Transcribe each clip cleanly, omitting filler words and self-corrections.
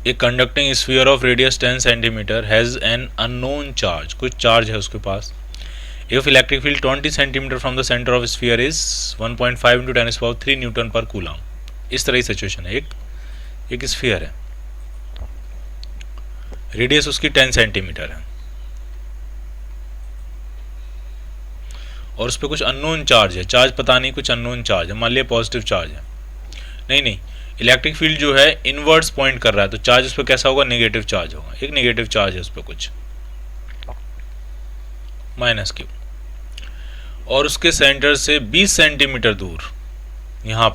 A conducting sphere of radius 10 centimetre has an unknown charge, कुछ charge है उसके पास। If electric field 20 centimetre from the centre of sphere is 1.5 into 10⁻³ newton per coulomb. इस तरह की situation है। एक स्फीयर है, रेडियस उसकी 10 सेंटीमीटर है और उस पर कुछ अननोन चार्ज है, चार्ज पता नहीं, कुछ अननोन चार्ज है, मान लिया पॉजिटिव चार्ज है। नहीं, इलेक्ट्रिक फील्ड जो है इनवर्ड्स पॉइंट कर रहा है, तो चार्ज उस पर कैसा होगा, नेगेटिव चार्ज होगा। एक नेगेटिव चार्ज है उस पर कुछ -q, और उसके सेंटर से 20 सेंटीमीटर दूर यहाँ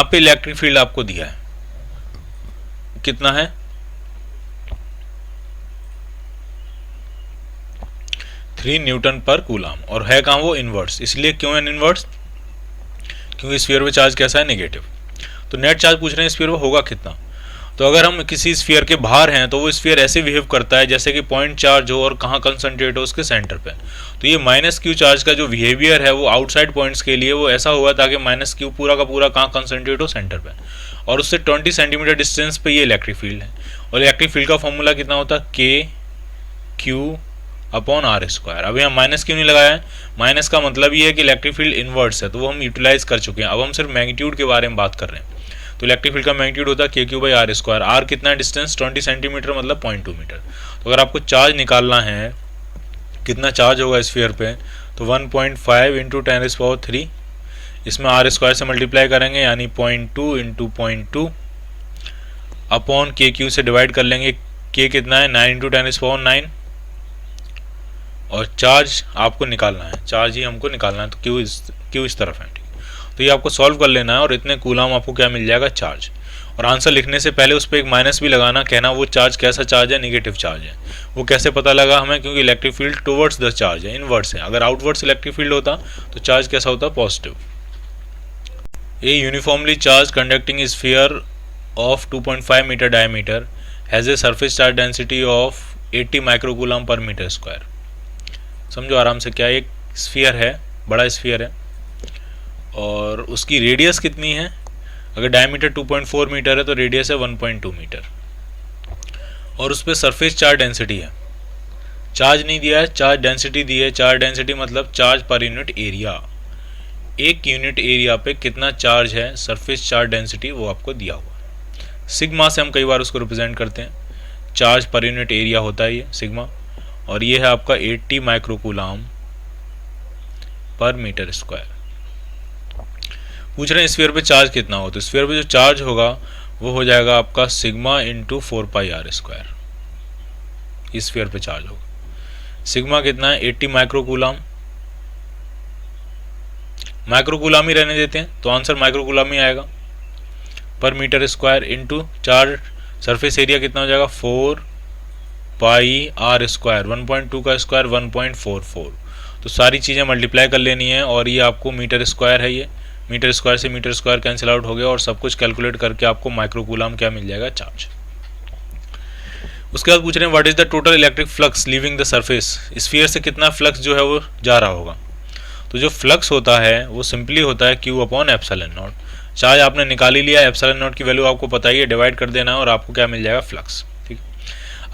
पे इलेक्ट्रिक फील्ड आपको दिया है, कितना है, 3 न्यूटन पर कूलम, और है कहाँ वो, इनवर्स। इसलिए क्यों है इनवर्स, क्योंकि स्फीयर पे चार्ज कैसा है, नेगेटिव। तो नेट चार्ज पूछ रहे हैं स्फीयर पे होगा कितना। तो अगर हम किसी स्फीयर के बाहर हैं तो वो स्फीयर ऐसे बिहेव करता है जैसे कि पॉइंट चार्ज हो और कहाँ कंसंट्रेट हो, उसके सेंटर पे। तो ये -q चार्ज का जो बिहेवियर है वो आउटसाइड पॉइंट्स के लिए वो ऐसा हुआ ताकि -q पूरा का पूरा कहाँ कंसंट्रेट हो, सेंटर पे, और उससे 20 सेंटीमीटर डिस्टेंस पे ये इलेक्ट्रिक फील्ड है। और इलेक्ट्रिक फील्ड का फॉर्मूला कितना होता है, KQ/r²। अभी हम -q नहीं लगाया है, माइनस का मतलब ये है कि इलेक्ट्रिक फील्ड इनवर्स है, तो वो हम यूटिलाइज कर चुके हैं। अब हम सिर्फ मैग्नीट्यूड के बारे में बात कर रहे हैं। तो इलेक्ट्रिक फील्ड का मैग्नीट्यूड होता है KQ/r²। r कितना है डिस्टेंस, 20 सेंटीमीटर मतलब 0.2 मीटर। तो अगर आपको चार्ज निकालना है, कितना चार्ज होगा स्फीयर पे, तो 1.5 इंटू 10⁻³ इसमें r² से मल्टीप्लाई करेंगे, यानी 0.2 इंटू 0.2 अपॉन KQ से डिवाइड कर लेंगे। K कितना है, 9 इंटू 10⁻⁹, और चार्ज आपको निकालना है, चार्ज ही हमको निकालना है, तो Q इस तरफ है। तो ये आपको सॉल्व कर लेना है और इतने कूलम आपको क्या मिल जाएगा, चार्ज। और आंसर लिखने से पहले उस पर एक माइनस भी लगाना, कहना वो चार्ज कैसा चार्ज है, नेगेटिव चार्ज है। वो कैसे पता लगा हमें, क्योंकि electric field towards the charge है, इनवर्ड्स है। अगर आउटवर्ड्स इलेक्ट्रिक फील्ड होता तो चार्ज कैसा होता, positive. A uniformly charge conducting sphere of 2.5 metre diameter has a surface charge density of 80 microcoulomb per metre square. समझो आराम से, क्या एक स्फीयर है, बड़ा स्फीयर है, और उसकी रेडियस कितनी है, अगर डायमीटर 2.4 मीटर है तो रेडियस है 1.2 मीटर, और उस पर सरफेस चार्ज डेंसिटी है, चार्ज नहीं दिया है, चार्ज डेंसिटी दी है। चार्ज डेंसिटी मतलब चार्ज पर यूनिट एरिया, एक यूनिट एरिया पे कितना चार्ज है, सरफेस चार्ज डेंसिटी, वो आपको दिया हुआ है। सिग्मा से हम कई बार उसको रिप्रेजेंट करते हैं, चार्ज पर यूनिट एरिया होता है ये सिग्मा, और ये है आपका 80 माइक्रोकूलम पर मीटर स्क्वायर। पूछ रहे हैं स्फीयर पे चार्ज कितना हो, तो स्फीयर पे जो चार्ज होगा वो हो जाएगा आपका सिग्मा इंटू 4πr²। इस स्फीयर पे चार्ज होगा, सिग्मा कितना है, 80 माइक्रोकूलम, माइक्रोकूलम ही रहने देते हैं तो आंसर माइक्रोकूलम ही आएगा, per metre square, into charge surface area कितना हो जाएगा, 4πr², 1.2 का स्क्वायर 1.44। तो सारी चीज़ें मल्टीप्लाई कर लेनी है, और ये आपको मीटर स्क्वायर है, ये मीटर स्क्वायर से मीटर स्क्वायर कैंसिल आउट हो गया, और सब कुछ कैलकुलेट करके आपको माइक्रोकूलम क्या मिल जाएगा, चार्ज। उसके बाद पूछ रहे हैं what is the total electric flux leaving the surface, sphere से कितना फ्लक्स जो है वो जा रहा होगा। तो जो फ्लक्स होता है वो सिंपली होता है Q/ε0। चार्ज आपने निकाल ही लिया, ε0 की वैल्यू आपको पता ही है, डिवाइड कर देना है और आपको क्या मिल जाएगा, फ्लक्स। ठीक,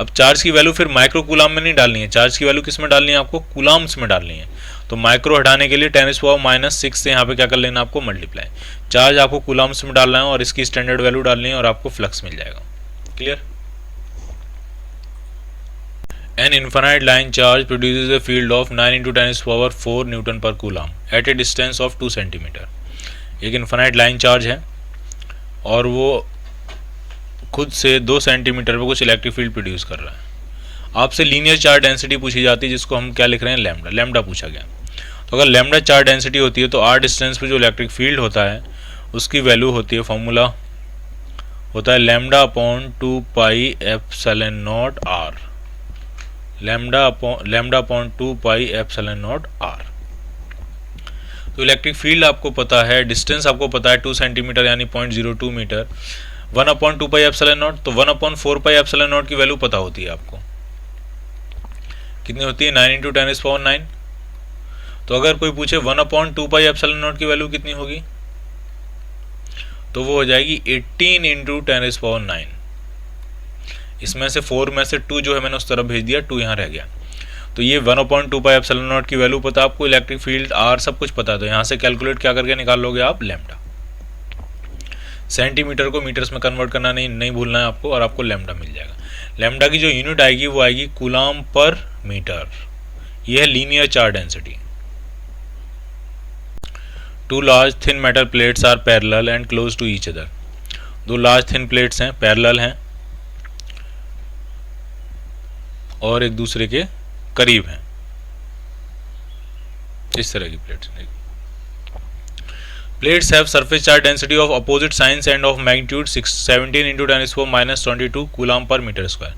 अब चार्ज की वैल्यू फिर माइक्रोकूलम में नहीं डालनी है, चार्ज की वैल्यू किस में डालनी है, आपको कूलम्स में डालनी है। तो माइक्रो हटाने के लिए 10⁻⁻6 से यहाँ पे क्या कर लेना, आपको मल्टीप्लाई। चार्ज आपको कूलम्स में डालना है और इसकी स्टैंडर्ड वैल्यू डालनी है और आपको फ्लक्स मिल जाएगा। Clear. An infinite line charge produces a field of 9 × 10⁴ newton per coulomb at a distance of 2 centimetre. एक इन्फिनाइट लाइन चार्ज है और वो खुद से 2 सेंटीमीटर पर कुछ इलेक्ट्रिक फील्ड प्रोड्यूस कर रहा है। आपसे लीनियर चार्ज डेंसिटी पूछी जाती है, जिसको हम क्या लिख रहे हैं, लैम्डा। लैम्डा पूछा गया, तो अगर लैम्डा चार्ज डेंसिटी होती है तो r डिस्टेंस पे जो इलेक्ट्रिक फील्ड होता है उसकी वैल्यू होती है, फॉर्मूला होता है λ/2πε0r, λ/2πε0r। तो इलेक्ट्रिक फील्ड आपको पता है, डिस्टेंस आपको पता है 2 सेंटीमीटर यानी 0.02 मीटर, 1/2πε0, तो 1/4πε0 की वैल्यू पता होती है आपको, कितनी होती है, 9 × 10⁹। तो अगर कोई पूछे 1/2πε0 की वैल्यू कितनी होगी, तो वो हो जाएगी 18 × 10⁹। इसमें से 4 में से 2 जो है मैंने उस तरफ भेज दिया, 2 यहाँ रह गया। तो ये 1/2 पाई एप्सिलॉन नॉट की वैल्यू पता आपको, इलेक्ट्रिक फील्ड आर सब कुछ पता है, तो यहाँ से कैलकुलेट क्या करके निकाल लोगे आप, लैम्डा। सेंटीमीटर को मीटर्स में कन्वर्ट करना नहीं भूलना है आपको, और आपको लैम्डा मिल जाएगा। लैम्डा की जो यूनिट आएगी वो आएगी कूलम पर मीटर। ये है linear charge density. 2 large thin metal plates are parallel and close to each other. 2 large thin plates हैं, पैरेलल हैं और एक दूसरे के करीब हैं, इस तरह की plates. Plates have surface charge density of opposite signs and of magnitude 17 × 10⁻22 coulomb per metre square.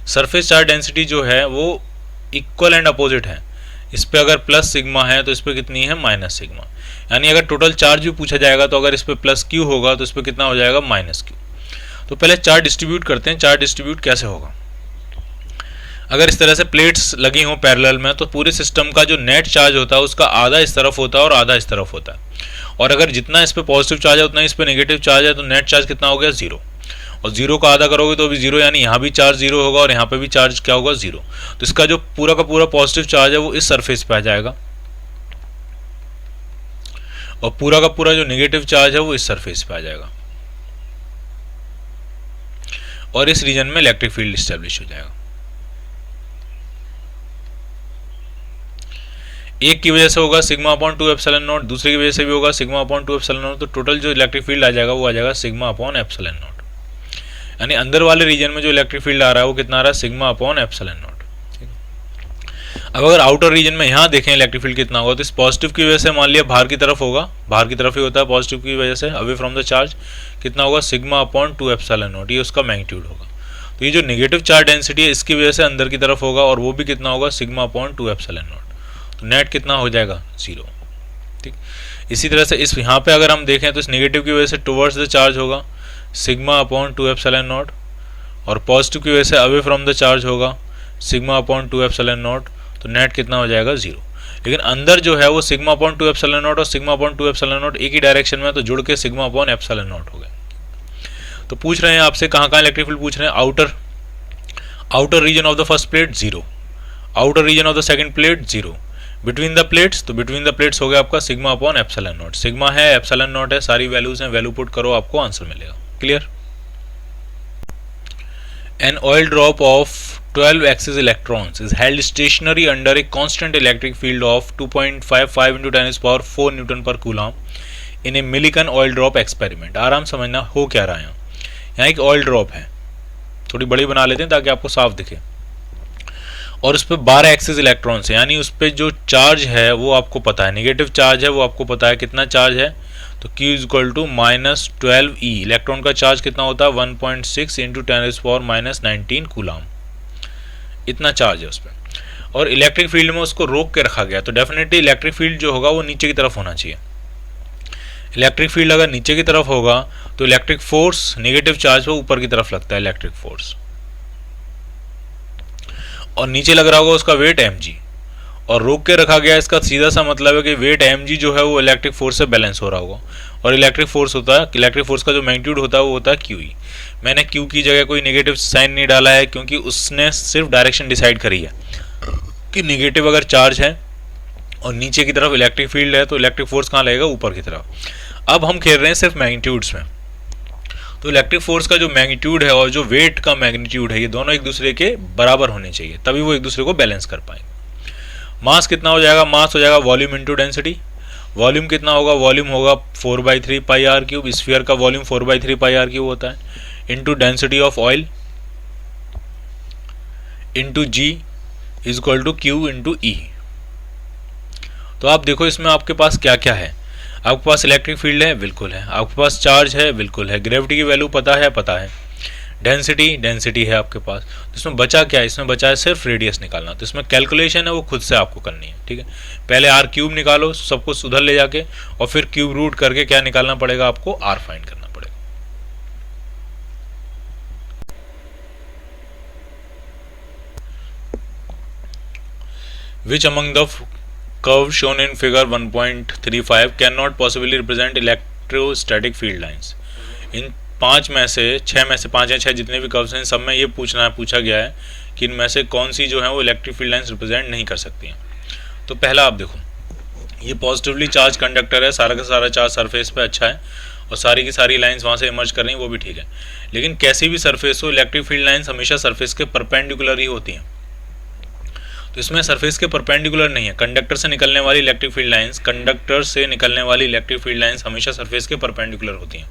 Surface charge density जो है वो इक्वल एंड अपोजिट है। इस पे अगर प्लस सिग्मा है तो इस पे कितनी है, माइनस सिग्मा। यानी अगर टोटल चार्ज भी पूछा जाएगा तो अगर इस पे प्लस क्यू होगा तो इस पे कितना हो जाएगा, माइनस क्यू। तो पहले चार्ज डिस्ट्रीब्यूट करते हैं। चार्ज डिस्ट्रीब्यूट कैसे होगा, अगर इस तरह से प्लेट्स लगी हों पैरेलल में तो पूरे सिस्टम का जो नेट चार्ज होता है उसका आधा इस तरफ होता है और आधा इस तरफ होता है। और अगर जितना इस पे पॉजिटिव चार्ज है उतना इस पे नेगेटिव चार्ज है, तो नेट चार्ज कितना हो गया, 0। और 0 का आधा करोगे तो भी 0, यानी यहाँ भी चार्ज 0 होगा और यहाँ पे भी चार्ज क्या होगा, 0। तो इसका जो पूरा का पूरा पॉजिटिव चार्ज है वो इस सरफेस पे आ जाएगा और पूरा का पूरा जो नेगेटिव चार्ज है वो इस सरफेस पे आ जाएगा और इस रीजन में इलेक्ट्रिक फील्ड एस्टेब्लिश हो जाएगा। एक की वजह से होगा σ/2 एप्सिलॉन नॉट, दूसरे की वजह से भी होगा σ/2 एप्सिलॉन नॉट। तो टोटल जो इलेक्ट्रिक फील्ड आ जाएगा वो आ जाएगा σ/एप्सिलॉन नॉट। यानी अंदर वाले रीजन में जो इलेक्ट्रिक फील्ड आ रहा है वो कितना आ रहा है, σ/एप्सिलॉन नॉट। अब अगर आउटर रीजन में यहाँ देखें इलेक्ट्रिक फील्ड कितना होगा, तो इस पॉजिटिव की वजह से मान लिया बाहर की तरफ होगा, बाहर की तरफ ही होता है पॉजिटिव की वजह से, अवे फ्रॉम द चार्ज, कितना होगा, σ/2 एप्सिलॉन नॉट। ये उसका मैग्नीट्यूड होगा। तो ये जो नेगेटिव चार्ज डेंसिटी है इसकी वजह से अंदर की तरफ होगा और वो भी कितना होगा, σ/2 एप्सिलॉन नॉट। तो नेट कितना हो जाएगा, 0। ठीक, इसी तरह से इस यहाँ पे अगर हम देखें तो इस नेगेटिव की वजह से टुवर्ड्स द चार्ज होगा σ/2 एप्सिलॉन नॉट, और पॉजिटिव की वजह से अवे फ्रॉम द चार्ज होगा σ/2 एप्सिलॉन नॉट। तो नेट कितना हो जाएगा, 0। लेकिन अंदर जो है वो σ/2 एप्सिलॉन नॉट और σ/2 एप्सिलॉन नॉट एक ही डायरेक्शन में, तो जुड़ के σ/एप्सिलॉन नॉट हो गया। तो पूछ रहे हैं आपसे कहाँ इलेक्ट्रिक फील्ड पूछ रहे हैं, outer region of the first plate 0, outer region of the second plate 0, between the plates, तो बिटवीन द प्लेट्स हो गया आपका σ/एप्सिलॉन नॉट। सिग्मा है, एप्सिलॉन नॉट है, सारी वैल्यूज हैं, वैल्यू पुट करो आपको आंसर मिलेगा। Clear. An oil drop of 12 excess electrons is held stationary under a constant electric field of 2.55 × 10⁻⁴ newton per coulomb in a Millikan oil drop experiment. आराम समझना हो क्या रहा है यहाँ एक ऑयल ड्रॉप है, थोड़ी बड़ी बना लेते हैं ताकि आपको साफ दिखे, और उस पर 12 एक्सिस इलेक्ट्रॉन्स है, यानी उस पर जो चार्ज है वो आपको पता है, नेगेटिव चार्ज है वो आपको पता है कितना चार्ज है, तो Q = -12e। इलेक्ट्रॉन का चार्ज कितना होता है, 1.6 × 10⁻⁻19 कूलम, इतना चार्ज है उस पर। और इलेक्ट्रिक फील्ड में उसको रोक के रखा गया, तो डेफिनेटली इलेक्ट्रिक फील्ड जो होगा वो नीचे की तरफ होना चाहिए। इलेक्ट्रिक फील्ड अगर नीचे की तरफ होगा तो इलेक्ट्रिक फोर्स, नेगेटिव चार्ज वो ऊपर की तरफ लगता है, इलेक्ट्रिक फोर्स, और नीचे लग रहा होगा उसका वेट mg, और रोक के रखा गया, इसका सीधा सा मतलब है कि वेट mg जो है वो इलेक्ट्रिक फोर्स से बैलेंस हो रहा होगा, और इलेक्ट्रिक फोर्स होता है, इलेक्ट्रिक फोर्स का जो मैग्नीट्यूड होता है वो होता है QE। मैंने Q की जगह कोई नेगेटिव साइन नहीं डाला है क्योंकि उसने सिर्फ डायरेक्शन डिसाइड करी है कि नेगेटिव अगर चार्ज है और नीचे की तरफ इलेक्ट्रिक फील्ड है तो इलेक्ट्रिक फोर्स कहाँ लगेगा, ऊपर की तरफ। अब हम खेल रहे हैं सिर्फ मैग्नीट्यूड्स में, तो इलेक्ट्रिक फोर्स का जो मैग्नीट्यूड है और जो वेट का मैग्नीट्यूड है ये दोनों एक दूसरे के बराबर होने चाहिए, तभी वो एक दूसरे को बैलेंस कर पाएंगे। मास कितना हो जाएगा, मास हो जाएगा वॉल्यूम इंटू डेंसिटी। वॉल्यूम कितना होगा, वॉल्यूम होगा 4/3 πr3, स्फीयर का वॉल्यूम 4/3 πr3 होता है, into density of oil into G = Q × E। तो आप देखो इसमें आपके पास क्या क्या है, आपके पास इलेक्ट्रिक फील्ड है, बिल्कुल है, आपके पास चार्ज है, बिल्कुल है, ग्रेविटी की वैल्यू पता है, डेंसिटी है आपके पास। तो इसमें बचा क्या है, इसमें बचा है सिर्फ रेडियस निकालना। तो इसमें कैलकुलेशन है वो खुद से आपको करनी है, ठीक है। पहले r³ निकालो, सब कुछ उधर ले जाके, और फिर क्यूब रूट करके क्या निकालना पड़ेगा आपको, r फाइंड करना पड़ेगा। Which among the curve shown in figure 1.35 cannot possibly represent electrostatic field lines? 5 में से 6 में से 5 या 6 जितने भी कर्व्स हैं सब में ये पूछा गया है कि इनमें से कौन सी जो है वो इलेक्ट्रिक फील्ड लाइंस रिप्रेजेंट नहीं कर सकती हैं। तो पहला आप देखो, ये पॉजिटिवली चार्ज कंडक्टर है, सारा का सारा चार्ज सरफेस पे अच्छा है और सारी की सारी लाइंस वहाँ से इमर्ज कर रही हैं, वो भी ठीक है। लेकिन कैसी भी सरफेस हो, इलेक्ट्रिक फील्ड लाइंस हमेशा सरफेस के परपेंडिकुलर ही होती हैं। तो इसमें सरफेस के परपेंडिकुलर नहीं है। कंडक्टर से निकलने वाली इलेक्ट्रिक फील्ड लाइंस हमेशा सरफेस के परपेंडिकुलर होती हैं।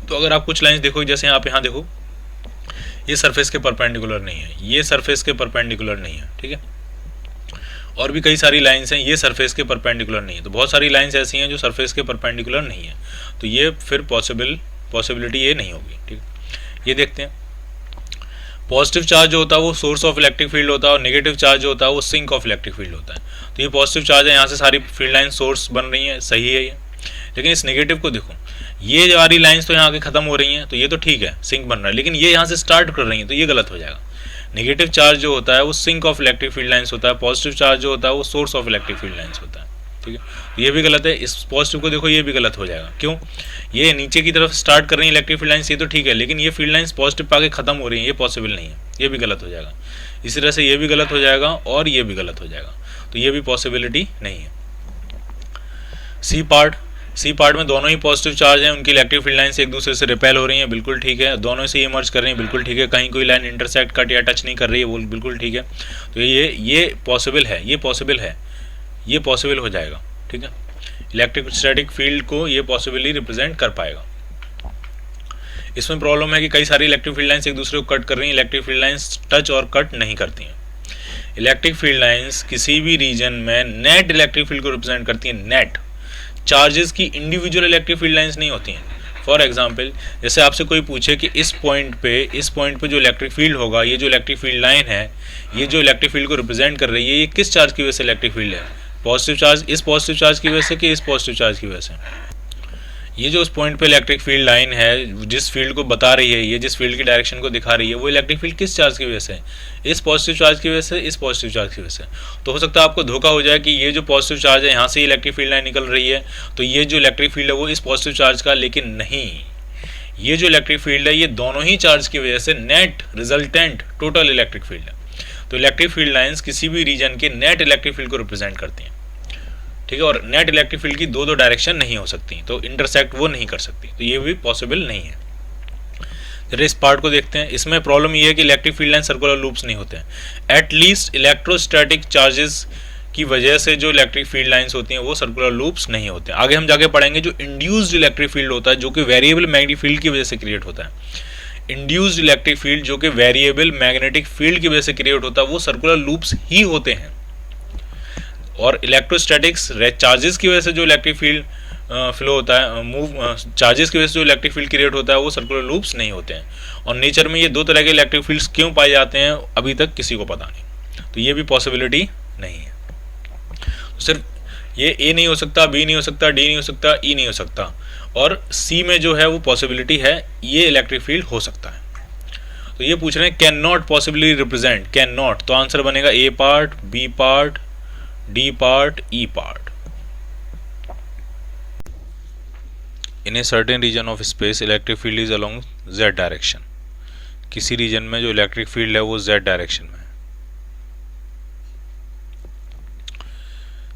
तो अगर आप कुछ लाइंस देखो, जैसे आप यहाँ देखो, ये सरफेस के परपेंडिकुलर नहीं है, ये सरफेस के परपेंडिकुलर नहीं है, ठीक है। और भी कई सारी लाइंस हैं, ये सरफेस के परपेंडिकुलर नहीं है। तो बहुत सारी लाइंस ऐसी हैं जो सरफेस के परपेंडिकुलर नहीं है, तो ये फिर पॉसिबिलिटी ये नहीं होगी, ठीक है। ये देखते हैं, पॉजिटिव चार्ज जो होता है वो सोर्स ऑफ इलेक्ट्रिक फील्ड होता है और नेगेटिव चार्ज जो होता है वो सिंक ऑफ इलेक्ट्रिक फील्ड होता है। तो ये पॉजिटिव चार्ज है, यहाँ से सारी फील्ड लाइन सोर्स बन रही है, सही है ये। लेकिन इस नेगेटिव को देखो, ये सारी लाइंस तो यहाँ आके खत्म हो रही हैं, तो ये तो ठीक है, सिंक बन रहा है, लेकिन ये यहाँ से स्टार्ट कर रही हैं, तो ये गलत हो जाएगा। नेगेटिव चार्ज जो होता है वो sink of electric field lines होता है, पॉजिटिव चार्ज जो होता है वो source of electric field lines होता है, ठीक है। तो ये भी गलत है। इस पॉजिटिव को देखो, ये भी गलत हो जाएगा। क्यों? ये नीचे की तरफ स्टार्ट कर रही है इलेक्ट्रिक फील्ड लाइंस, ये तो ठीक है, लेकिन ये फील्ड लाइंस पॉजिटिव पे आके खत्म हो रही है, ये पॉसिबल नहीं है, ये भी गलत हो जाएगा। इसी तरह से ये भी गलत हो जाएगा और ये भी गलत हो जाएगा, तो ये भी पॉसिबिलिटी नहीं है। सी पार्ट में दोनों ही पॉजिटिव चार्ज हैं, उनकी इलेक्ट्रिक फील्ड लाइंस एक दूसरे से रिपेल हो रही हैं, बिल्कुल ठीक है। दोनों से इमर्ज कर रही हैं, बिल्कुल ठीक है। कहीं कोई लाइन इंटरसेक्ट, कट या टच नहीं कर रही है, वो बिल्कुल ठीक है। तो ये पॉसिबल है, ये पॉसिबल हो जाएगा, ठीक है। इलेक्ट्रिक स्टैटिक फील्ड को ये पॉसिबली रिप्रेजेंट कर पाएगा। इसमें प्रॉब्लम है कि कई सारी इलेक्ट्रिक फील्ड लाइंस एक दूसरे को कट कर रही हैं, इलेक्ट्रिक फील्ड लाइंस टच और कट नहीं करती हैं। इलेक्ट्रिक फील्ड लाइंस किसी भी रीजन में नेट इलेक्ट्रिक फील्ड को रिप्रेजेंट करती हैं, नेट। चार्जेस की इंडिविजुअल इलेक्ट्रिक फील्ड लाइंस नहीं होती हैं। फॉर एग्जांपल, जैसे आपसे कोई पूछे कि इस पॉइंट पे जो इलेक्ट्रिक फील्ड होगा, ये जो इलेक्ट्रिक फील्ड लाइन है, ये जो इलेक्ट्रिक फील्ड को रिप्रेजेंट कर रही है, ये किस चार्ज की वजह से इलेक्ट्रिक फील्ड है? पॉजिटिव चार्ज, इस पॉजिटिव चार्ज की वजह से कि इस पॉजिटिव चार्ज की वजह से? ये जो उस पॉइंट पे इलेक्ट्रिक फील्ड लाइन है, जिस फील्ड को बता रही है, ये जिस फील्ड की डायरेक्शन को दिखा रही है, वो इलेक्ट्रिक फील्ड किस चार्ज की वजह से? इस पॉजिटिव चार्ज की वजह से, इस पॉजिटिव चार्ज की वजह से। तो हो सकता है आपको धोखा हो जाए कि ये जो पॉजिटिव चार्ज है, यहाँ से इलेक्ट्रिक फील्ड लाइन निकल रही है, तो ये जो इलेक्ट्रिक फील्ड है वो इस पॉजिटिव चार्ज का, लेकिन नहीं। ये जो इलेक्ट्रिक फील्ड है ये दोनों ही चार्ज की वजह से net resultant total electric field है। तो इलेक्ट्रिक फील्ड लाइन्स किसी भी रीजन के नेट इलेक्ट्रिक फील्ड को रिप्रेजेंट करती हैं, ठीक है। और नेट इलेक्ट्रिक फील्ड की दो डायरेक्शन नहीं हो सकती, तो इंटरसेक्ट वो नहीं कर सकती, तो ये भी पॉसिबल नहीं है। जरा इस पार्ट को देखते हैं। इसमें प्रॉब्लम ये है कि electric field line circular loops नहीं होते हैं। एटलीस्ट इलेक्ट्रोस्टैटिक चार्जेस की वजह से जो इलेक्ट्रिक फील्ड लाइंस होती हैं वो सर्कुलर लूप्स नहीं होते हैं। आगे हम जाके पढ़ेंगे जो इंड्यूस्ड इलेक्ट्रिक फील्ड होता है, जो कि वेरिएबल मैग्नेटिक फील्ड की वजह से क्रिएट होता है। इंड्यूस्ड इलेक्ट्रिक फील्ड जो कि वेरिएबल मैग्नेटिक फील्ड की वजह से क्रिएट होता है, वो सर्कुलर लूप्स ही होते हैं। और इलेक्ट्रोस्टैटिक्स चार्जेस की वजह से जो इलेक्ट्रिक फील्ड फ्लो होता है, चार्जेस की वजह से जो इलेक्ट्रिक फील्ड क्रिएट होता है, वो सर्कुलर लूप्स नहीं होते हैं। और नेचर में ये दो तरह के इलेक्ट्रिक फील्ड्स क्यों पाए जाते हैं अभी तक किसी को पता नहीं, तो ये भी पॉसिबिलिटी नहीं है। तो सिर्फ ये ए नहीं हो सकता, बी नहीं हो सकता, डी नहीं हो सकता, ई नहीं हो सकता, और सी में जो है वो पॉसिबिलिटी है, ये इलेक्ट्रिक फील्ड हो सकता है। तो ये पूछ रहे हैं can not possibly represent, can not, तो आंसर बनेगा a part, b part, d part, e part. In a certain region of space electric field is along z direction. किसी रीजन में जो इलेक्ट्रिक फील्ड है वो z डायरेक्शन में है।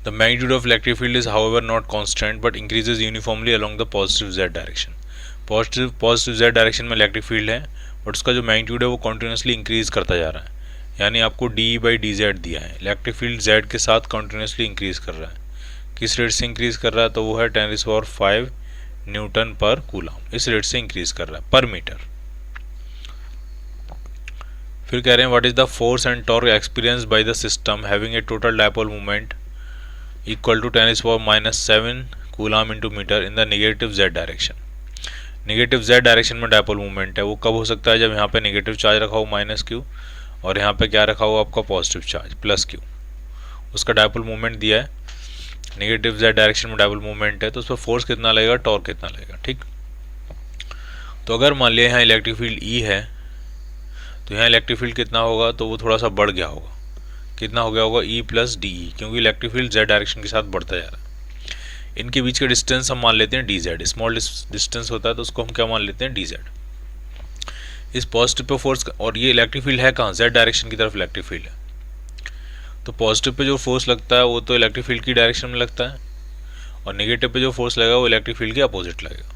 The magnitude of electric field is however not constant but increases uniformly along the positive z direction. Positive z direction में electric field है, but उसका जो मैग्नीट्यूड है वो कॉन्टिन्यूसली इंक्रीज करता जा रहा है। यानी आपको d/dz दिया है, इलेक्ट्रिक फील्ड z के साथ कॉन्टिन्यूसली इंक्रीज कर रहा है। किस रेट से इंक्रीज कर रहा है? तो वो है 10⁵ न्यूटन पर कूलम, इस रेट से इंक्रीज कर रहा है पर मीटर। फिर कह रहे हैं what is the force and torque experience by the system having a total dipole moment equal to 10⁻⁷ coulomb into metre in the negative z direction. Negative z direction में डायपोल मोमेंट है, वो कब हो सकता है? जब यहाँ पे नेगेटिव चार्ज रखा हो -q और यहाँ पे क्या रखा हो आपका पॉजिटिव चार्ज +q। उसका डायपोल मोमेंट दिया है, नेगेटिव z डायरेक्शन में डायपोल मोमेंट है, तो उस पर फोर्स कितना लगेगा, टॉर्क कितना लगेगा, ठीक। तो अगर मान लिया यहाँ इलेक्ट्रिक फील्ड E है, तो यहाँ इलेक्ट्रिक फील्ड कितना होगा? तो वो थोड़ा सा बढ़ गया होगा। कितना हो गया होगा? E + dE, क्योंकि इलेक्ट्रिक फील्ड z डायरेक्शन के साथ बढ़ता जा रहा है। इनके बीच का डिस्टेंस हम मान लेते हैं डी जेड, स्मॉल डिस्टेंस होता है तो उसको हम क्या मान लेते हैं डी जेड। इस पॉजिटिव पे फोर्स, और ये इलेक्ट्रिक फील्ड है कहाँ, जेड डायरेक्शन की तरफ इलेक्ट्रिक फील्ड है, तो पॉजिटिव पे जो फोर्स लगता है वो तो इलेक्ट्रिक फील्ड की डायरेक्शन में लगता है, और नेगेटिव पे जो फोर्स लगेगा वो इलेक्ट्रिक फील्ड के अपोजिट लगेगा।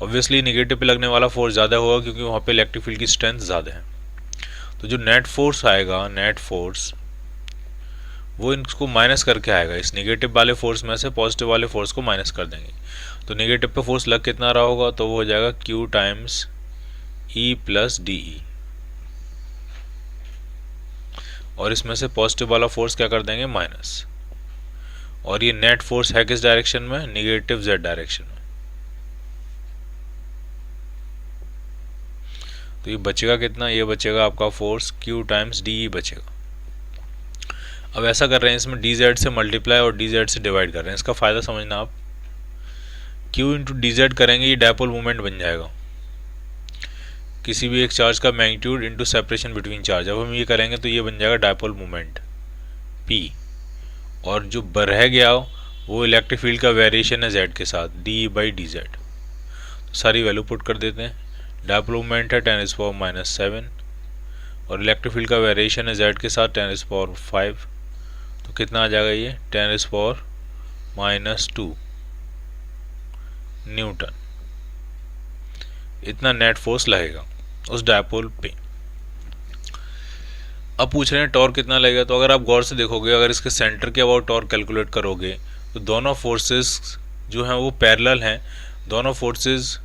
ऑब्वियसली नेगेटिव पे लगने वाला फोर्स ज़्यादा होगा क्योंकि वहाँ पे इलेक्ट्रिक फील्ड की स्ट्रेंथ ज़्यादा है। तो जो नेट फोर्स आएगा, नेट फोर्स वो इनको माइनस करके आएगा, इस नेगेटिव वाले फोर्स में से पॉजिटिव वाले फोर्स को माइनस कर देंगे। तो नेगेटिव पे फोर्स लग कितना रहा होगा, तो वो हो जाएगा Q times E plus D E, और इसमें से पॉजिटिव वाला फोर्स क्या कर देंगे, माइनस। और ये नेट फोर्स है किस डायरेक्शन में, नेगेटिव जेड डायरेक्शन में। तो ये बचेगा कितना, ये बचेगा आपका force Q times D E बचेगा। अब ऐसा कर रहे हैं, इसमें डी जेड से मल्टीप्लाई और डी जेड से डिवाइड कर रहे हैं। इसका फ़ायदा समझना आप, Q इंटू डी जेड करेंगे, ये डायपोल मोमेंट बन जाएगा, किसी भी एक चार्ज का magnitude into separation between charge. अब हम ये करेंगे तो ये बन जाएगा डायपोल मोमेंट P, और जो रह गया वो इलेक्ट्रिक फील्ड का वेरिएशन है Z के साथ, डी बाई डी जेड। तो सारी वैल्यू पुट कर देते हैं। डायपोल मोमेंट है 10⁻⁻⁷, और इलेक्ट्रिक फील्ड का वेरिएशन है Z के साथ 10⁻⁵। तो कितना आ जाएगा ये 10⁻⁻² न्यूटन, इतना नेट फोर्स लगेगा उस डायपोल पे। अब पूछ रहे हैं टॉर्क कितना लगेगा, तो अगर आप गौर से देखोगे, अगर इसके सेंटर के अबाउट टॉर्क कैलकुलेट करोगे तो दोनों फोर्सेस जो हैं वो पैरेलल हैं, दोनों फोर्सेस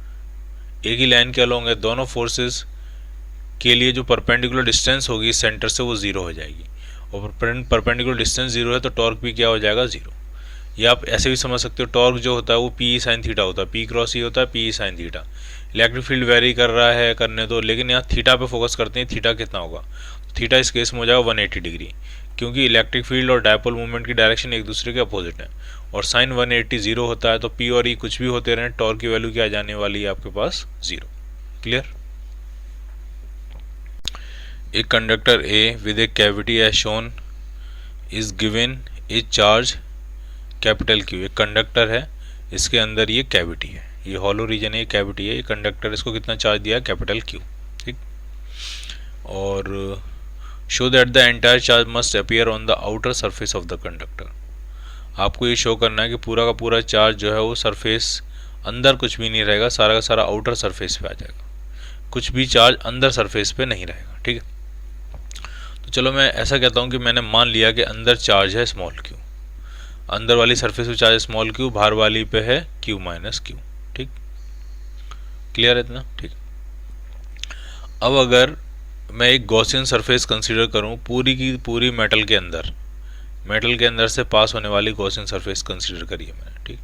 एक ही लाइन के अलोंग है, दोनों फोर्सेस के लिए जो परपेंडिकुलर डिस्टेंस होगी सेंटर से वो ज़ीरो हो जाएगी, और परपेंडिकुलर डिस्टेंस ज़ीरो है तो टॉर्क भी क्या हो जाएगा, ज़ीरो। या आप ऐसे भी समझ सकते हो, टॉर्क जो होता है वो पी साइन थीटा होता है, पी क्रॉस ई होता है P sine theta. Electric field very कर रहा है, करने दो, लेकिन यहाँ थीटा पे फोकस करते हैं, थीटा कितना होगा, तो थीटा इस केस में हो जाएगा 180 डिग्री, क्योंकि इलेक्ट्रिक फील्ड और डायपोल मूवमेंट की डायरेक्शन एक दूसरे के अपोजिट है, और साइन 180 जीरो होता है, तो पी और ई कुछ भी होते रहे, टॉर्क की वैल्यू क्या जाने वाली है आपके पास, जीरो। क्लियर। एक conductor A with a cavity as shown is given a charge capital Q. एक कंडक्टर है, इसके अंदर ये कैविटी है, ये हॉलो रीजन है, ये कैविटी है, ये कंडक्टर, इसको कितना चार्ज दिया है, कैपिटल क्यू। ठीक, और show that the entire charge must appear on the outer surface of the conductor. आपको ये शो करना है कि पूरा का पूरा चार्ज जो है वो सरफेस, अंदर कुछ भी नहीं रहेगा, सारा का सारा आउटर सरफेस पे आ जाएगा, कुछ भी चार्ज अंदर सरफेस पे नहीं रहेगा। ठीक है, तो चलो मैं ऐसा कहता हूँ कि मैंने मान लिया कि अंदर चार्ज है स्मॉल क्यू, अंदर वाली सरफेस पे चार्ज स्मॉल क्यू, बाहर वाली पे है क्यू माइनस क्यू। ठीक, क्लियर है इतना। ठीक, अब अगर मैं एक गॉसियन सरफेस कंसीडर करूं, पूरी की पूरी मेटल के अंदर से पास होने वाली गॉसियन सरफेस कंसीडर करिए मैंने। ठीक,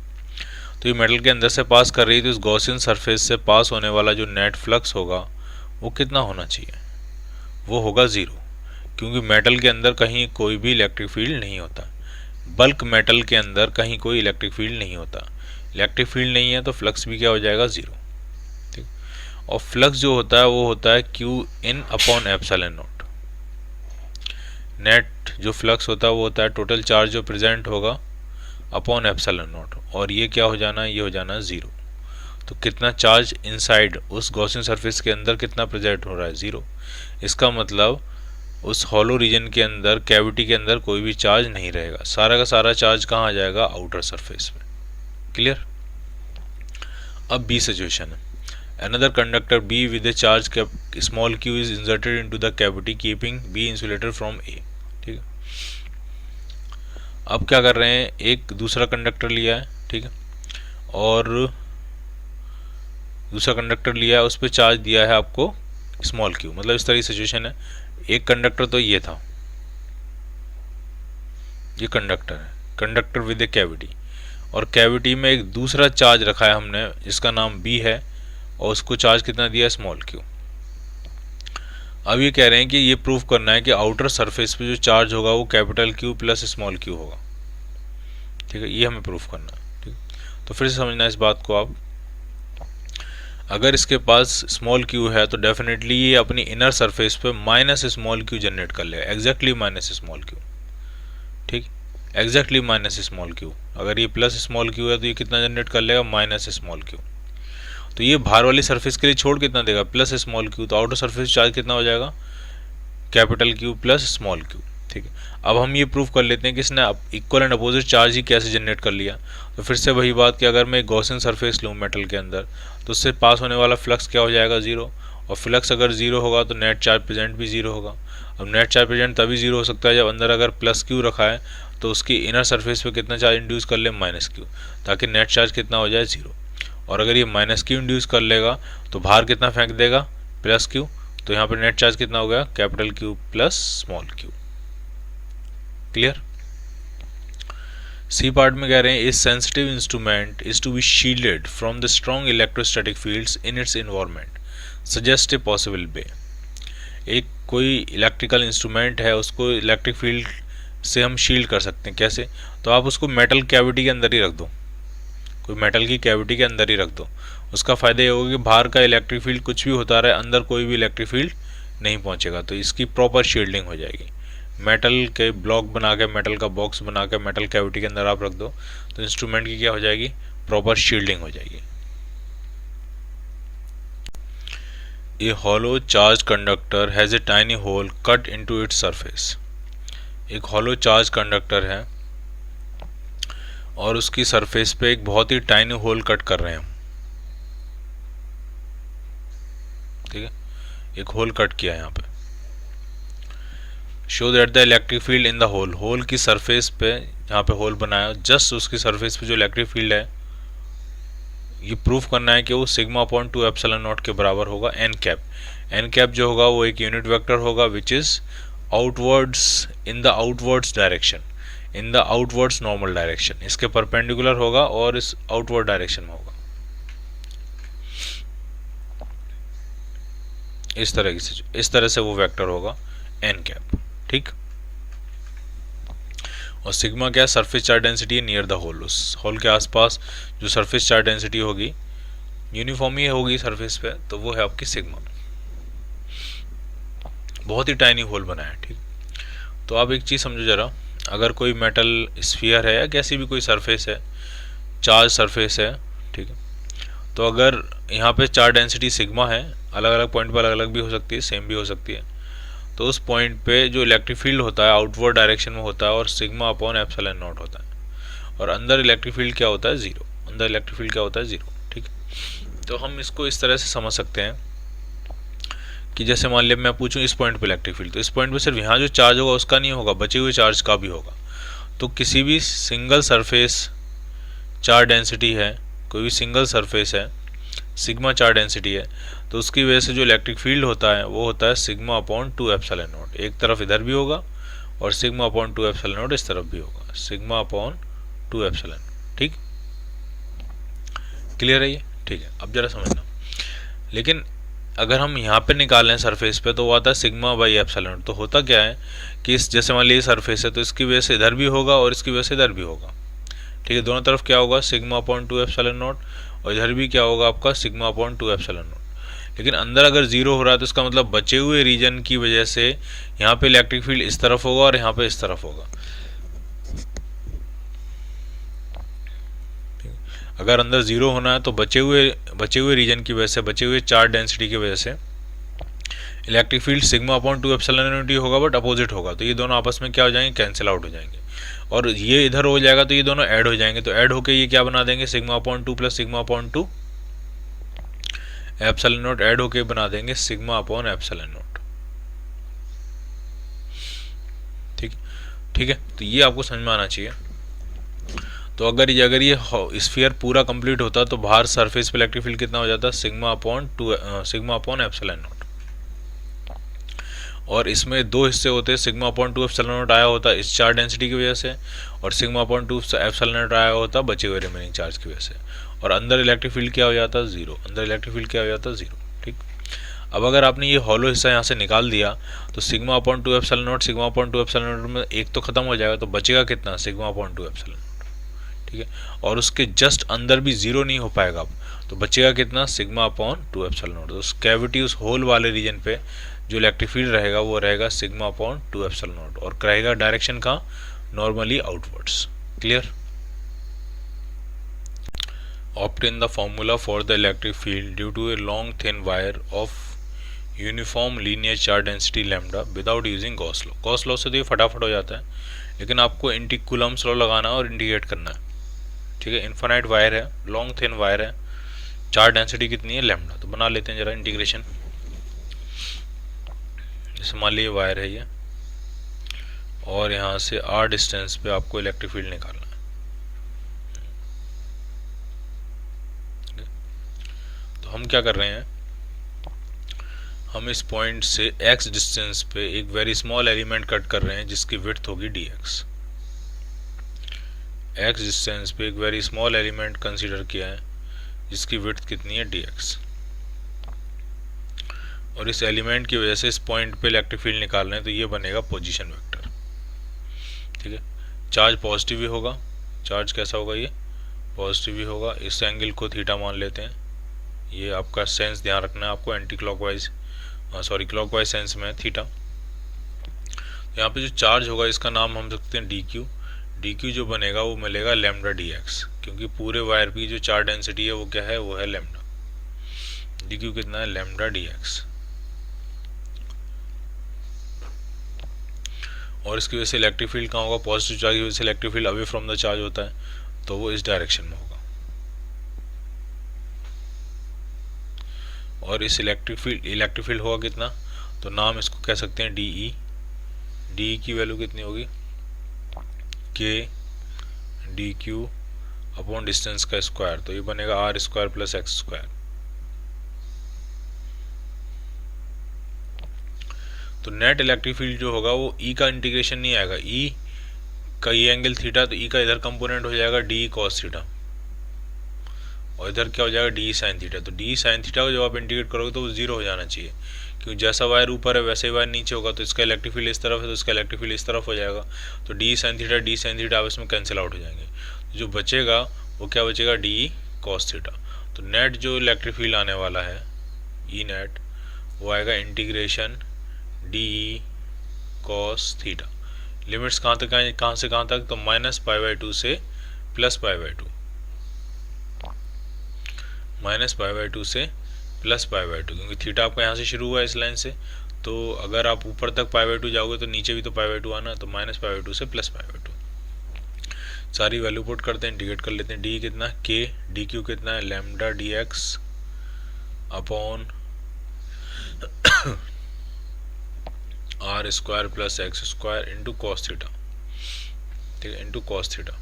तो ये मेटल के अंदर से पास कर रही है, तो इस गॉसियन सरफेस से पास होने वाला जो नेट फ्लक्स होगा वो कितना होना चाहिए, वो होगा ज़ीरो, क्योंकि मेटल के अंदर कहीं कोई भी इलेक्ट्रिक फील्ड नहीं होता, बल्क मेटल के अंदर कहीं कोई इलेक्ट्रिक फील्ड नहीं होता, इलेक्ट्रिक फील्ड नहीं है तो फ्लक्स भी क्या हो जाएगा, ज़ीरो। ठीक, और फ्लक्स जो होता है वो होता है Q in upon epsilon not. Net जो फ्लक्स होता है वो होता है टोटल चार्ज जो प्रेजेंट होगा अपॉन एप्सिलॉन नॉट, और ये क्या हो जाना, ये हो जाना ज़ीरो। तो कितना चार्ज इनसाइड उस गॉसियन सरफेस के अंदर कितना प्रेजेंट हो रहा है, ज़ीरो। इसका मतलब उस हॉलो रीजन के अंदर, कैविटी के अंदर कोई भी चार्ज नहीं रहेगा, सारा का सारा चार्ज कहाँ आ जाएगा, आउटर सरफेस पे। क्लियर। अब बी सिचुएशन है, another conductor B with a charge small q is inserted into the cavity keeping B insulated from A। ठीक है, अब क्या कर रहे हैं, एक दूसरा कंडक्टर लिया है, ठीक है, और दूसरा कंडक्टर लिया है, उस पर चार्ज दिया है आपको स्मॉल q। मतलब इस तरह की सिचुएशन है, एक कंडक्टर तो ये था, ये कंडक्टर है, कंडक्टर विद ए कैविटी, और कैविटी में एक दूसरा चार्ज रखा है हमने जिसका नाम B है, और उसको चार्ज कितना दिया है, स्मॉल क्यू। अब ये कह रहे हैं कि ये प्रूफ करना है कि आउटर सरफेस पे जो चार्ज होगा वो capital Q plus small Q होगा। ठीक है, ये हमें प्रूफ करना है। ठीक, तो फिर से समझना इस बात को आप, अगर इसके पास स्मॉल क्यू है तो डेफिनेटली ये अपनी इनर सरफेस पे माइनस स्मॉल क्यू जनरेट कर लेगा, एग्जैक्टली माइनस स्मॉल क्यू। ठीक, एग्जैक्टली माइनस स्मॉल क्यू। अगर ये प्लस स्मॉल क्यू है तो ये कितना जनरेट कर लेगा, माइनस स्मॉल क्यू। तो ये बाहर वाली सरफेस के लिए छोड़ कितना देगा, प्लस स्मॉल क्यू। तो आउटर सरफेस चार्ज कितना हो जाएगा, capital Q plus small Q. ठीक है, अब हम ये प्रूव कर लेते हैं कि इसने इक्वल एंड अपोजिट चार्ज ही कैसे जनरेट कर लिया। तो फिर से वही बात कि अगर मैं एक गॉसियन सरफेस लूँ मेटल के अंदर, तो उससे पास होने वाला फ्लक्स क्या हो जाएगा, जीरो। और फ्लक्स अगर जीरो होगा तो नेट चार्ज प्रेजेंट भी जीरो होगा। अब नेट चार्ज प्रेजेंट तभी जीरो हो सकता है जब अंदर अगर प्लस क्यू रखा है तो उसकी इनर सरफेस पे कितना चार्ज इंड्यूस कर ले, माइनस क्यू, ताकि नेट चार्ज कितना हो जाए, जीरो। और अगर ये माइनस क्यू इंड्यूस कर लेगा तो बाहर कितना फेंक देगा, प्लस क्यू। तो यहाँ पर नेट चार्ज कितना हो गया, capital Q plus small q. Clear. C part में कह रहे हैं इस sensitive instrument is to be shielded from the strong electrostatic fields in its environment, suggest a possible way. एक कोई इलेक्ट्रिकल इंस्ट्रूमेंट है, उसको इलेक्ट्रिक फील्ड से हम शील्ड कर सकते हैं। कैसे, तो आप उसको मेटल कैविटी के अंदर ही रख दो, कोई मेटल की कैविटी के अंदर ही रख दो। उसका फ़ायदा ये होगा कि बाहर का इलेक्ट्रिक फील्ड कुछ भी होता रहे, अंदर कोई भी इलेक्ट्रिक फील्ड नहीं पहुंचेगा। तो इसकी प्रॉपर शील्डिंग हो जाएगी। मेटल के ब्लॉक बना के, मेटल का बॉक्स बना के मेटल कैविटी के अंदर आप रख दो तो इंस्ट्रूमेंट की क्या हो जाएगी, प्रॉपर शील्डिंग हो जाएगी। A hollow charge conductor has a tiny hole cut into its surface. एक हॉलो चार्ज कंडक्टर है और उसकी सरफेस पे एक बहुत ही टाइनी होल कट कर रहे हैं। ठीक है, एक होल कट किया है यहाँ पे। Show that the electric field in the hole, hole की सरफेस पे जहाँ पे होल बनाया जस्ट उसकी सरफेस पे जो इलेक्ट्रिक फील्ड है, ये प्रूफ करना है कि वो सिग्मा अपॉन 2 एप्सिलॉन नॉट के बराबर होगा एन कैप। एन कैप जो होगा वो एक यूनिट वेक्टर होगा which is outwards in the outwards direction, in the outwards normal direction. इसके परपेंडिकुलर होगा और इस आउटवर्ड डायरेक्शन में होगा, इस तरह से वो वेक्टर होगा एन कैप। ठीक, और सिग्मा क्या, सरफेस चार्ज डेंसिटी है नियर द होल। उस होल के आसपास जो सरफेस चार्ज डेंसिटी होगी यूनिफॉर्म ही होगी सरफेस पे, तो वो है आपकी सिग्मा। बहुत ही टाइनी होल बना है। ठीक, तो आप एक चीज़ समझो जरा, अगर कोई मेटल स्फीयर है या कैसी भी कोई सरफेस है, चार्ज सरफेस है, ठीक है, तो अगर यहाँ पे चार्ज डेंसिटी सिग्मा है, अलग अलग पॉइंट पर अलग अलग भी हो सकती है, सेम भी हो सकती है, तो उस पॉइंट पे जो इलेक्ट्रिक फील्ड होता है आउटवर्ड डायरेक्शन में होता है और सिग्मा अपॉन एप्सिलॉन नॉट होता है। और अंदर इलेक्ट्रिक फील्ड क्या होता है, जीरो। अंदर इलेक्ट्रिक फील्ड क्या होता है, जीरो। ठीक, तो हम इसको इस तरह से समझ सकते हैं कि जैसे मान लिया मैं पूछूं इस पॉइंट पे इलेक्ट्रिक फील्ड, तो इस पॉइंट पे सिर्फ यहाँ जो चार्ज होगा उसका नहीं होगा, बचे हुए चार्ज का भी होगा। तो किसी भी सिंगल सरफेस चार्ज डेंसिटी है, कोई भी सिंगल सरफेस है, सिग्मा चार्ज डेंसिटी है, तो उसकी वजह से जो इलेक्ट्रिक फील्ड होता है वो होता है सिग्मा अपॉन 2 एप्सिलॉन नॉट। एक तरफ इधर भी होगा और सिग्मा अपॉन 2 एप्सिलॉन नॉट इस तरफ भी होगा, सिग्मा अपॉन 2 एप्सिलॉन। ठीक, क्लियर है ये। ठीक है, अब जरा समझना। लेकिन अगर हम यहाँ पे निकालें सरफेस पे तो वो आता है सिग्मा बाई एप्सिलॉन। तो होता क्या है कि इस जैसे मान लीजिए सरफेस है तो इसकी वजह से इधर भी होगा और इसकी वजह से इधर भी होगा। ठीक है, दोनों तरफ क्या होगा, सिग्मा अपॉन 2 एप्सिलॉन नॉट, और इधर भी क्या होगा आपका, सिग्मा अपॉन 2 एप्सिलॉन नॉट। लेकिन अंदर अगर जीरो हो रहा है तो इसका मतलब बचे हुए रीजन की वजह से यहाँ पे इलेक्ट्रिक फील्ड इस तरफ होगा और यहाँ पे इस तरफ होगा। अगर अंदर जीरो होना है तो बचे हुए रीजन की वजह से, बचे हुए चार्ज डेंसिटी की वजह से electric field sigma upon 2 epsilon not होगा, बट अपोजिट होगा। तो ये दोनों आपस में क्या हो जाएंगे, कैंसिल आउट हो जाएंगे। और ये इधर हो जाएगा तो ये दोनों ऐड हो जाएंगे। तो ऐड होके ये क्या बना देंगे, sigma upon 2 plus sigma upon 2 epsilon not add होके बना देंगे सिग्मा अपॉन एप्सिलॉन नॉट। ठीक है, तो ये आपको समझ में आना चाहिए। तो अगर ये स्फीयर पूरा कंप्लीट होता तो बाहर सरफेस पे इलेक्ट्रिक फील्ड कितना हो जाता, सिग्मा अपॉन एप्सिलॉन नॉट। और इसमें दो हिस्से होते हैं, सिग्मा अपॉन 2 एप्सिलॉन नॉट आया होता इस चार्ज डेंसिटी की वजह से, और सिग्मा अपॉन 2 एप्सिलॉन नॉट आया होता बचे हुए रिमेनिंग चार्ज की वजह से। और अंदर इलेक्ट्रिक फील्ड क्या हो जाता, जीरो। अंदर इलेक्ट्रिक फील्ड क्या हो जाता, जीरो। ठीक, अब अगर आपने ये हॉलो हिस्सा यहाँ से निकाल दिया तो sigma upon 2 epsilon not, sigma upon 2 epsilon not में एक तो खत्म हो जाएगा, तो बचेगा कितना, सिग्मा अपॉन 2 एप्सिलॉन नॉट। ठीक है, और उसके जस्ट अंदर भी जीरो नहीं हो पाएगा अब, तो बचेगा कितना, सिग्मा अपॉन 2 एप्सिलॉन नॉट। तो उस कैविटी, उस होल वाले रीजन पे जो इलेक्ट्रिक फील्ड रहेगा वो रहेगा सिग्मा अपॉन 2 एप्सिलॉन नॉट, और रहेगा डायरेक्शन का normally outwards. Clear? Obtain the formula for the electric field due to a long thin wire of uniform linear charge density lambda without using Gauss law. Gauss law से तो ये फटाफट हो जाता है, लेकिन आपको एंटी कूलम्स लॉ लगाना है और इंटीग्रेट करना है. ठीक है, इन्फिनाइट वायर है, लॉन्ग थिन वायर है, चार्ज डेंसिटी कितनी है लैम्डा. तो बना लेते हैं जरा इंटीग्रेशन. जैसे मान लीजिए वायर है ये, और यहाँ से आर डिस्टेंस पे आपको इलेक्ट्रिक फील्ड निकालना है. तो हम क्या कर रहे हैं, हम इस पॉइंट से x डिस्टेंस पे एक वेरी स्मॉल एलिमेंट कट कर रहे हैं जिसकी विड्थ होगी dx. x डिस्टेंस पे एक वेरी स्मॉल एलिमेंट कंसीडर किया है जिसकी विड्थ कितनी है dx, और इस एलिमेंट की वजह से इस पॉइंट पे इलेक्ट्रिक फील्ड निकाल रहे हैं. तो ये बनेगा पोजीशन वेक्टर. ठीक है, चार्ज पॉजिटिव भी होगा. चार्ज कैसा होगा, ये पॉजिटिव भी होगा. इस एंगल को थीटा मान लेते हैं. ये आपका सेंस ध्यान रखना है आपको, एंटी क्लॉकवाइज क्लॉकवाइज सेंस में थीटा. यहाँ पे जो चार्ज होगा इसका नाम हम सकते हैं dq. dq जो बनेगा वो मिलेगा लैम्डा dx, क्योंकि पूरे वायर की जो चार्ज डेंसिटी है वो क्या है, वो है लैम्डा. dq कितना है, लैम्डा dx. और इसकी वजह से इलेक्ट्रिक फील्ड कहाँ होगा, पॉजिटिव चार्ज की वजह से electric field away from the charge होता है, तो वो इस डायरेक्शन में होगा. और इस इलेक्ट्रिक फील्ड होगा कितना, तो नाम इसको कह सकते हैं DE. DE की वैल्यू कितनी होगी, K dq अपॉन डिस्टेंस का स्क्वायर. तो ये बनेगा r square plus x square. तो नेट इलेक्ट्रिक फील्ड जो होगा वो E का इंटीग्रेशन नहीं आएगा. E का ये एंगल थीटा, तो E का इधर कंपोनेंट हो जाएगा DE cos थीटा, और इधर क्या हो जाएगा DE साइन थीटा. तो DE साइन थीटा को जब आप इंटीग्रेट करोगे तो वो जीरो हो जाना चाहिए, क्योंकि जैसा वायर ऊपर है वैसे ही वायर नीचे होगा. तो इसका इलेक्ट्रिक फील्ड इस तरफ है तो इसका इलेक्ट्रिक फील्ड इस तरफ हो जाएगा. तो DE साइन थीटा आपस में कैंसिल आउट हो जाएंगे. तो जो बचेगा वो क्या बचेगा, DE cos थीटा. तो नेट जो इलेक्ट्रिक फील्ड आने वाला है E नेट, वो आएगा integration DE cos theta. Limits कहाँ तक आए, कहाँ से कहाँ तक, तो -π/2 से +π/2, -π/2 से +π/2, क्योंकि थीटा आपका यहाँ से शुरू हुआ है इस लाइन से. तो अगर आप ऊपर तक π/2 जाओगे तो नीचे भी तो π/2 आना. तो -π/2 से +π/2. सारी वैल्यू पुट करते हैं, इंटीग्रेट कर लेते हैं. D कितना है, K. dq कितना है, lambda dx upon r square plus x square into cos theta. ठीक है, into cos theta.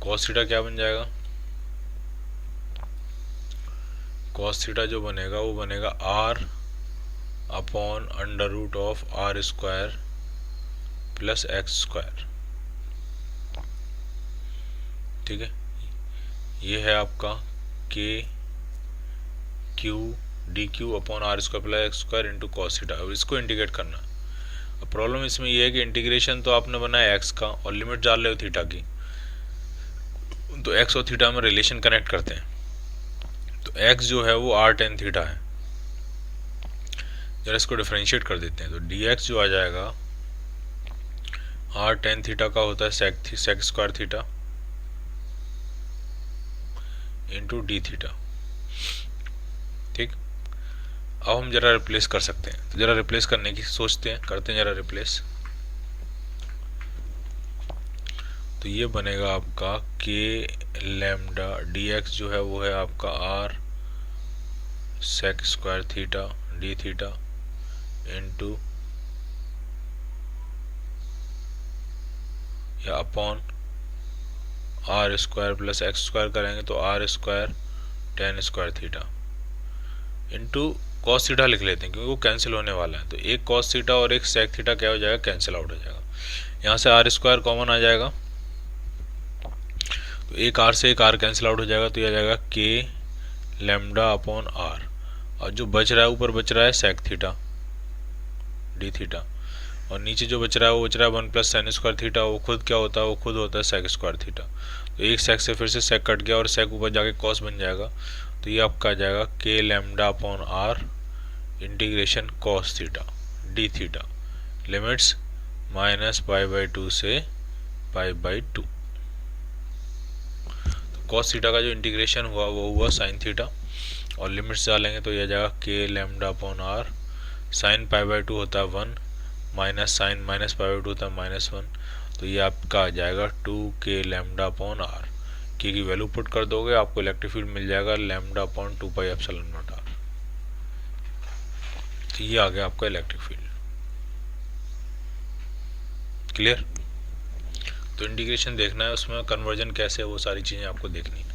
Cos theta क्या बन जाएगा, कॉस थीटा जो बनेगा वो बनेगा r upon under root of r square plus x square. ठीक है, ये है आपका k q dq upon r square plus x square into cos theta. अब इसको इंटीग्रेट करना. अब प्रॉब्लम इसमें ये है कि इंटीग्रेशन तो आपने बनाया x का और लिमिट डाल रहे हो थीटा की, तो x और थीटा में रिलेशन कनेक्ट करते हैं. तो x जो है वो r tan थीटा है. जरा इसको डिफरेंशिएट कर देते हैं. तो dx जो आ जाएगा r tan थीटा का होता है sec square theta into D theta. ठीक, अब हम जरा रिप्लेस कर सकते हैं. तो जरा रिप्लेस करने की सोचते हैं, करते हैं जरा रिप्लेस. तो ये बनेगा आपका k लैम्डा dx जो है वो है आपका r sec square theta d theta into या upon r square plus x square करेंगे तो r square tan square theta into cos theta लिख लेते हैं, क्योंकि वो कैंसिल होने वाला है. तो एक कॉस थीटा और एक सेक थीटा क्या हो जाएगा, कैंसिल आउट हो जाएगा. यहाँ से r स्क्वायर कॉमन आ जाएगा, तो एक r से एक r कैंसिल आउट हो जाएगा. तो यह आ जाएगा k लैम्डा अपॉन r, और जो बच रहा है ऊपर बच रहा है सेक थीटा डी थीटा, और नीचे जो बच रहा है वो बच रहा है 1 प्लस साइन स्क्वायर थीटा. वो खुद क्या होता है, वो खुद होता है सेक स्क्वायर थीटा. तो एक सेक से फिर से सेक कट गया और सेक ऊपर जाके कॉस बन जाएगा. तो ये आपका आ जाएगा k lambda upon r integration cos theta d theta. Limits -π/2 से π/2। तो cos थीटा का जो इंटीग्रेशन हुआ वो हुआ sin थीटा, और लिमिट्स डालेंगे तो यह जाएगा k λ/r। sin π/2 होता है 1 माइनस साइन -π/2 होता है -1, तो ये आपका आ जाएगा 2k λ/r। के की वैल्यू पुट कर दोगे आपको इलेक्ट्रिक फील्ड मिल जाएगा λ/2πε0r। तो ये आ गया आपका इलेक्ट्रिक फील्ड। क्लियर? तो इंटीग्रेशन देखना है, उसमें कन्वर्जन कैसे है वो सारी चीज़ें आपको देखनी है।